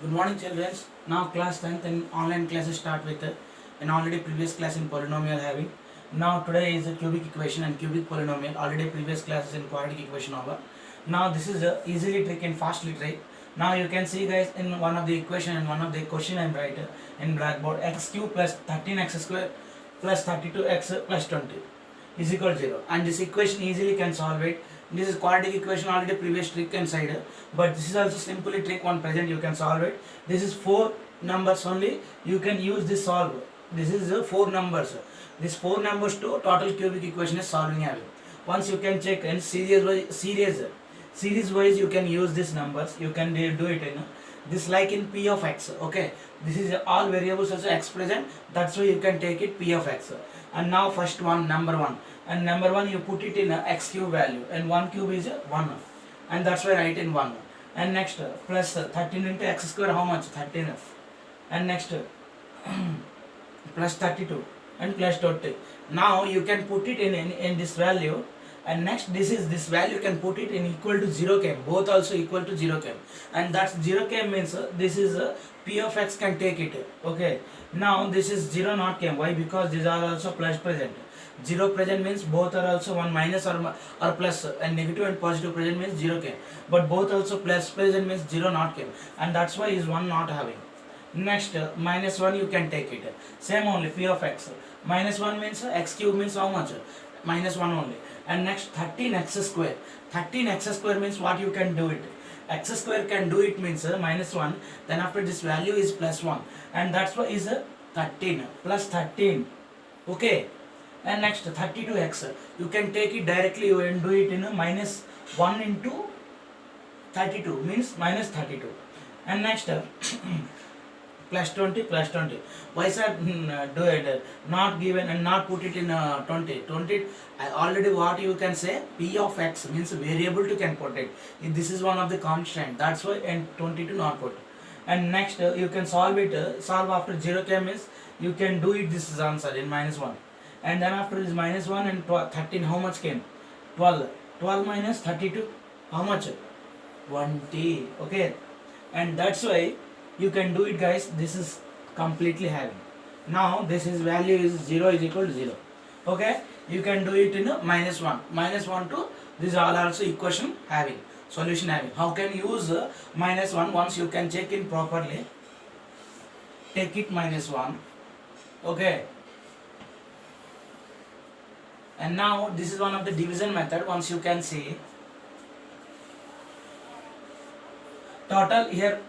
Good morning, children. Now class 10th and online classes start with an already previous class in polynomial having. Now today is a cubic equation and cubic polynomial. Already previous classes in quadratic equation over. Now this is a easily trick and fastly trick. Now you can see guys in one of the equation and one of the question I am writing in blackboard, x cube plus 13x square plus 32x plus 20 is equal to 0, and this equation easily can solve it. This is quadratic equation, already previous trick inside, but this is also simply trick one present, you can solve it. This is 4 numbers only, you can use this solve. This is 4 numbers. This 4 numbers to total cubic equation is solving having. Once you can check in series wise you can use these numbers, you can do it in this like in p of x. Okay, this is all variables also x present, that's why you can take it p of x. And now first one, number 1, and number 1 you put it in a x cube value, and 1 cube is 1, and that's why write in 1. And next plus 13 into x square, how much? 13. And next plus 32 and plus 20. Now you can put it in this value, and next this value you can put it in equal to 0 came, both also equal to 0 came, and that's 0 came means this is p of x can take it. Okay, now this is 0 not came. Why? Because these are also plus present. 0 present means both are also one minus or plus, and negative and positive present means 0 came, but both also plus present means 0 not came, and that's why is 1 not having. Next minus 1 you can take it, same only p of x. Minus 1 means x cube means how much? Minus 1 only. And next 13x square. 13x square means what you can do it? X square can do it means minus 1, then after this value is plus 1, and that's why is 13 plus 13. Okay, and next 32x, you can take it directly, you can do it in a minus 1 into 32 means minus 32. And next plus 20 plus 20. Why sir do it not given and not put it in 20? Already what you can say, p of x means variable to can put it. This is one of the constant, that's why and 22 not put. And next you can solve it, solve after 0 came means you can do it, this is answer in minus 1. And then after this minus 1 and 13, how much came? 12. 12 minus 32, how much? 20. Okay, and that's why you can do it guys, this is completely having. Now this is value is 0 is equal to 0. Okay, you can do it in a minus 1 to this all also equation having, solution having. How can use minus 1? Once you can check in properly, take it minus 1. Okay, and now this is one of the division method. Once you can see total here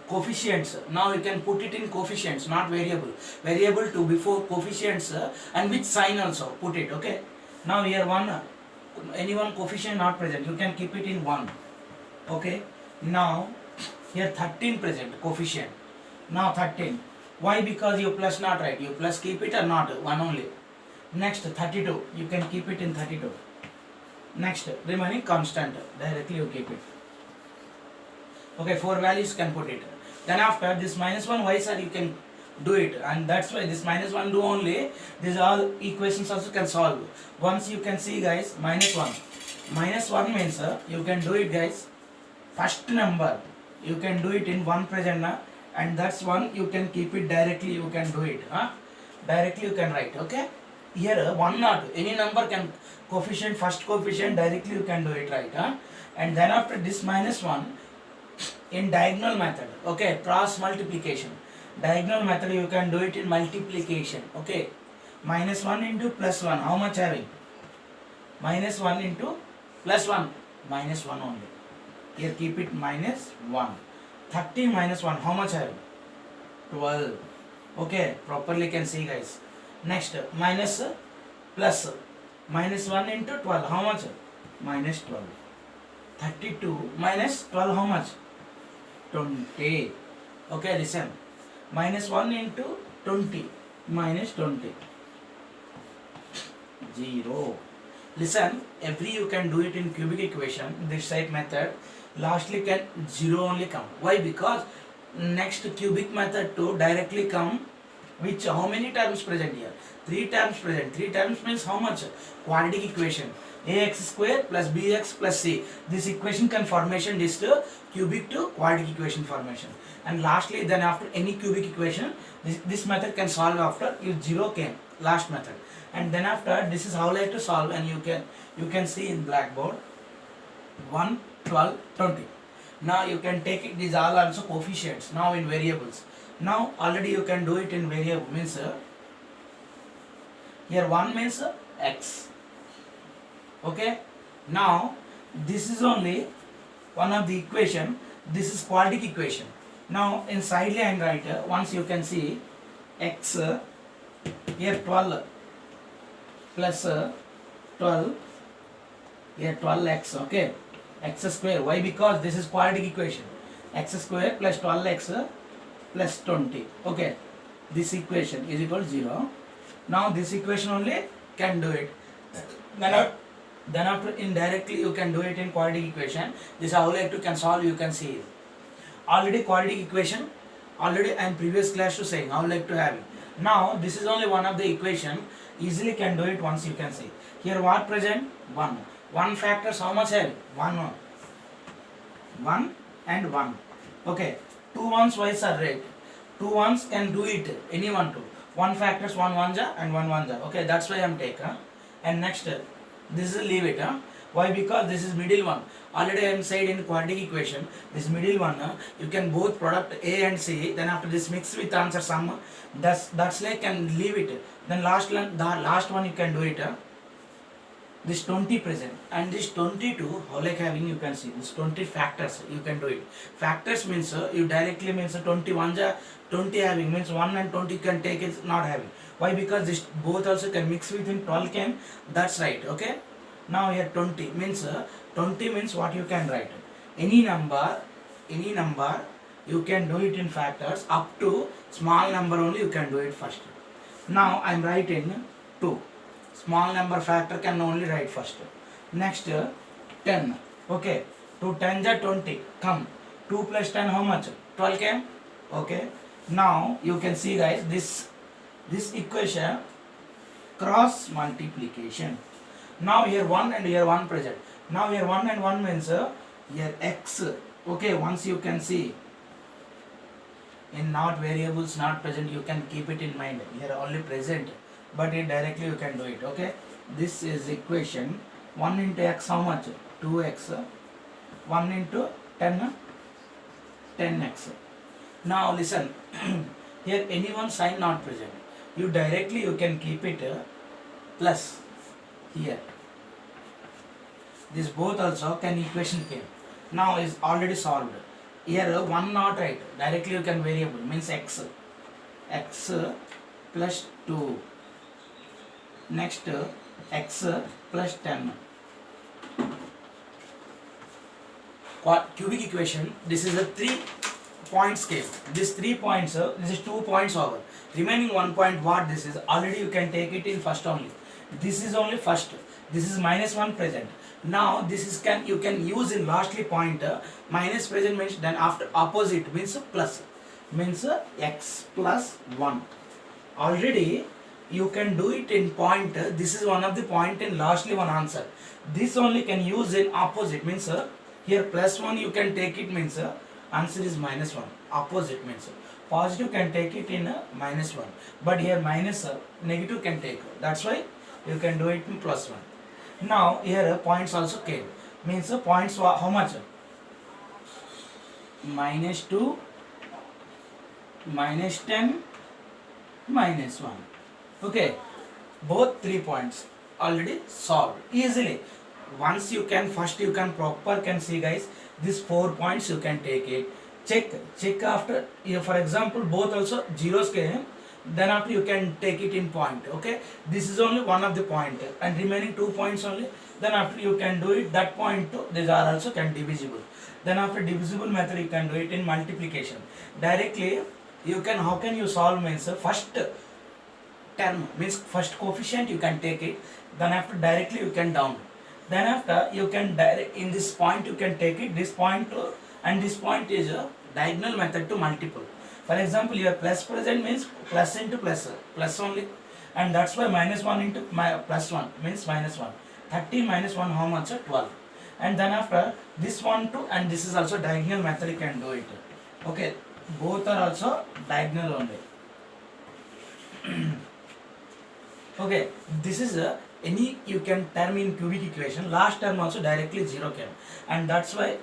coefficients, now you can put it in coefficients, not variable to before coefficients, and with sign also put it. Okay, now here 1, any one coefficient not present, you can keep it in 1. Okay, now here 13 present coefficient, now 13. Why? Because you plus not right, you plus keep it or not 1 only. Next 32, you can keep it in 32. Next remaining constant, directly you keep it. Okay, 4 values can put it. Then after this minus 1, why sir you can do it, and that's why this minus 1 do only, these all equations also can solve. Once you can see guys, minus 1 means you can do it guys, first number you can do it in 1 present, and that's 1 you can keep it directly, you can do it, directly you can write. Okay, here 1 not, any number can coefficient, first coefficient directly you can do it, right? And then after this minus 1 in diagonal method, okay, cross multiplication, diagonal method you can do it in multiplication. Okay, minus 1 into plus 1, how much having? Minus 1 into plus 1, minus 1 only. Here keep it minus 1. 30 minus 1, how much having? 12. Okay, properly can see guys. Next minus plus minus 1 into 12, how much? Minus 12. 32 minus 12, how much? 20. Okay, listen, minus 1 into 20 minus 20, 0. Listen, every you can do it in cubic equation, this type method, lastly can 0 only come. Why? Because next cubic method to directly come which how many terms present here? 3 terms present. 3 terms means how much? Quadratic equation. Ax square plus bx plus c. This equation can formation this to cubic to quadratic equation formation. And lastly, then after any cubic equation, this method can solve after if 0 came, last method. And then after, this is how like to solve, and you can see in blackboard 1, 12, 20. Now you can take it, these all also coefficients now in variables. Now already you can do it in variable, means here 1 means x. Okay, now this is only one of the equation, this is quadratic equation. Now inside I am write, once you can see x here 12 plus 12 here 12x, okay, x square. Why? Because this is quadratic equation. X square plus 12x plus 20. Okay, this equation is equal to 0. Now this equation only can do it. Then after indirectly you can do it in quadratic equation. This is how like to can solve, you can see it. Already quadratic equation, already I am previous class to saying how like to have it. Now this is only one of the equation, easily can do it once you can see. Here what present? 1. 1 factors how much have? 1 and 1. Okay, 2 ones wise are right. 2 ones can do it, any one two. 1 factors 1 1 and 1 1. Okay, that's why I am take. And next, this is leave it. Why? Because this is middle one. Already I am said in quadratic equation, this middle one, you can both product A and C, then after this mix with answer sum, that's like can leave it. Then last one you can do it. This 20 present and this 22, how like having you can see this 20 factors you can do it. Factors means you directly means 21 20 having means 1 and 20 can take it not having. Why? Because this both also can mix within 12 can, that's right. Okay, now here 20 means 20 means what you can write, any number you can do it in factors up to small number only you can do it first. Now I am writing 2. Small number factor can only write first. Next 10. Okay, 2 10s are 20. Come, 2 plus 10 how much? 12 came. Okay, now you can see guys, this equation cross multiplication. Now here 1 and here 1 present. Now here 1 and 1 means here x. Okay, once you can see in not variables not present, you can keep it in mind. Here only present, but it directly you can do it. Okay, this is equation 1 into x how much? 2x. 1 into 10, 10x. Now listen, here any one sign not present, you directly you can keep it plus here. This both also can equation came. Now is already solved. Here 1 not right, directly you can variable means x plus 2. Next x plus 10. Cubic equation, this is a 3 point scale. This 3 points, this is 2 points over. Remaining 1 point, what this is? Already you can take it in first only. This is only first. This is -1 present. Now this is you can use in lastly point minus present means then after opposite means plus means x plus 1. Already you can do it in point. This is one of the point in lastly one answer. This only can use in opposite means here plus 1 you can take it means answer is -1. Opposite means positive can take it in -1, but here minus negative can take. That's why you can do it in +1. Now here points also came means points how much? -2, -10, -1. Okay, both 3 points already solved easily. Once you can first you can proper can see guys, these 4 points you can take it. Check after, for example both also zeros came, then after you can take it in point. Okay, this is only one of the point and remaining 2 points only. Then after you can do it that point too, these are also can divisible. Then after divisible method you can do it in multiplication directly. You can, how can you solve means first term means first coefficient you can take it, then after directly you can down, then after you can direct in this point you can take it, this point and this point is a diagonal method to multiple. For example, your plus present means plus into plus, plus only, and that's why minus 1 into plus 1 means minus 1. 13 minus 1 how much? 12. And then after this 1 2, and this is also diagonal method, you can do it. Okay, both are also diagonal only. Okay, this is any you can term in cubic equation. Last term also directly 0 came, and that's why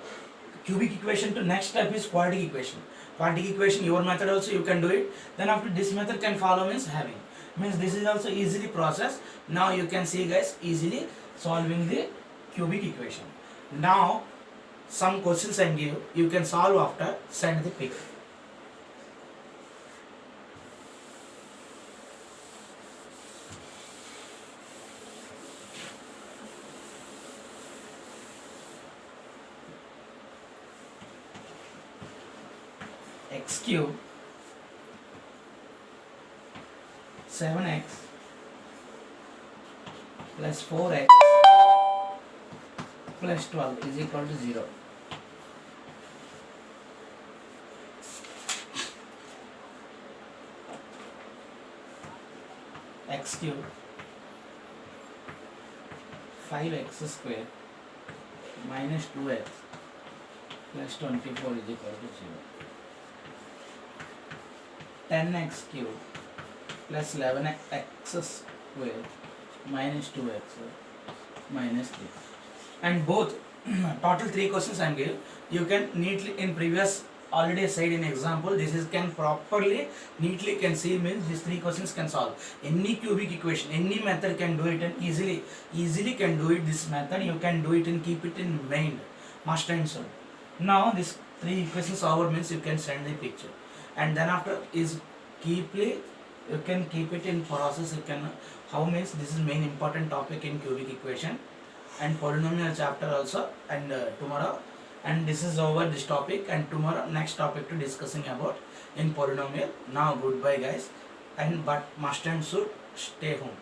cubic equation to next step is quadratic equation. Quadratic equation, your method also you can do it. Then after this method can follow means having, means this is also easily processed. Now you can see guys easily solving the cubic equation. Now some questions I give, you can solve after, send the pic. X cube 7x plus 4x plus 12 is equal to 0. X cube 5x square minus 2x plus 24 is equal to 0. 10x cube plus 11x square minus 2x minus 3. And both total 3 questions I am giving. You can neatly, in previous already said in example, this is can properly neatly can see, means these 3 questions can solve any cubic equation, any method can do it, and easily can do it. This method you can do it and keep it in mind, must and should. Now this 3 equations over means you can send the picture, and then after is keeply you can keep it in process. You can how means this is main important topic in cubic equation and polynomial chapter also, and tomorrow, and this is over this topic, and tomorrow next topic to discussing about in polynomial. Now goodbye guys, and but must and should stay home.